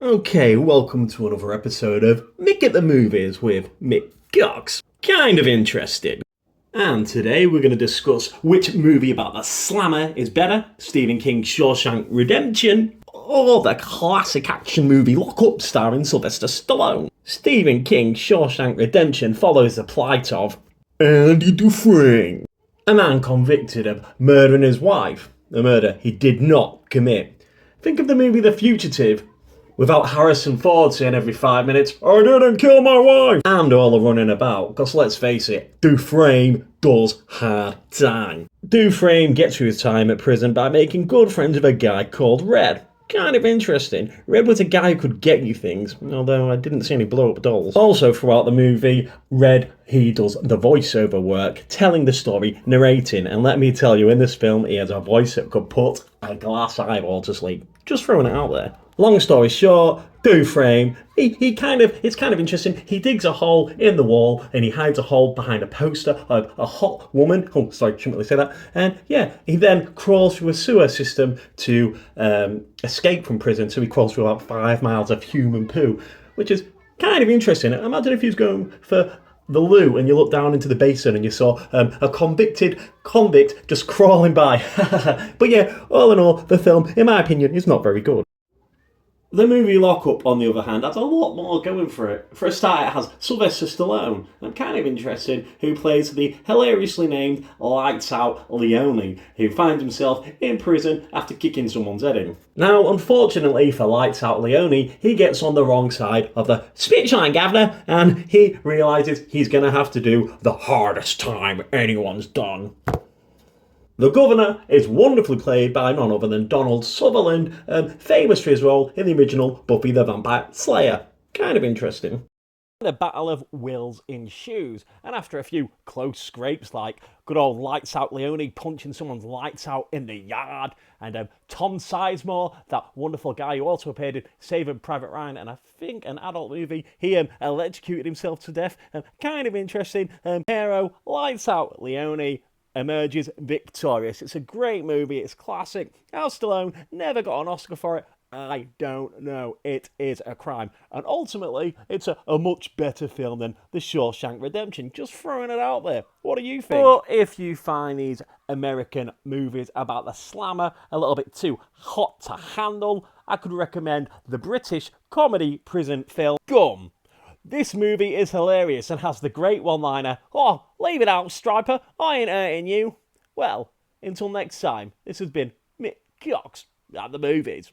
Okay, welcome to another episode of Mick at the Movies with Mick Cox. Kind of interesting. And today we're going to discuss which movie about the slammer is better, Stephen King's Shawshank Redemption, or the classic action movie Lockup starring Sylvester Stallone. Stephen King's Shawshank Redemption follows the plight of Andy Dufresne, a man convicted of murdering his wife, a murder he did not commit. Think of the movie The Fugitive, without Harrison Ford saying every 5 minutes, I didn't kill my wife! And all the running about, because let's face it, Dufresne does hard time. Dufresne gets through his time at prison by making good friends with a guy called Red. Kind of interesting. Red was a guy who could get you things, although I didn't see any blow-up dolls. Also throughout the movie, Red, he does the voiceover work, telling the story, narrating, and let me tell you, in this film, he has a voice that could put a glass eyeball to sleep. Just throwing it out there. Long story short, Dufresne, it's kind of interesting. He digs a hole in the wall and he hides a hole behind a poster of a hot woman. Oh, sorry, shouldn't really say that. And yeah, he then crawls through a sewer system to escape from prison. So he crawls through about 5 miles of human poo, which is kind of interesting. Imagine if he was going for the loo and you look down into the basin and you saw a convicted convict just crawling by. But yeah, all in all, the film, in my opinion, is not very good. The movie Lockup, on the other hand, has a lot more going for it. For a start, it has Sylvester Stallone. I'm kind of interested who plays the hilariously named Lights Out Leone, who finds himself in prison after kicking someone's head in. Now, unfortunately for Lights Out Leone, he gets on the wrong side of the spitshine, Gavner, and he realises he's going to have to do the hardest time anyone's done. The Governor is wonderfully played by none other than Donald Sutherland, famous for his role in the original Buffy the Vampire Slayer. Kind of interesting. The battle of wills ensues, and after a few close scrapes like good old Lights Out Leone punching someone's lights out in the yard, and Tom Sizemore, that wonderful guy who also appeared in Saving Private Ryan and I think an adult movie, he electrocuted himself to death. Kind of interesting. Hero Lights Out Leone emerges victorious. It's a great movie, it's classic. Al Stallone never got an Oscar for it. I don't know. It is a crime. And ultimately, it's a much better film than The Shawshank Redemption. Just throwing it out there. What do you think? Or if you find these American movies about the slammer a little bit too hot to handle, I could recommend the British comedy prison film Gum. This movie is hilarious and has the great one-liner, "Oh, leave it out, Striper, I ain't hurting you." Well, until next time, this has been Mick Cox at the movies.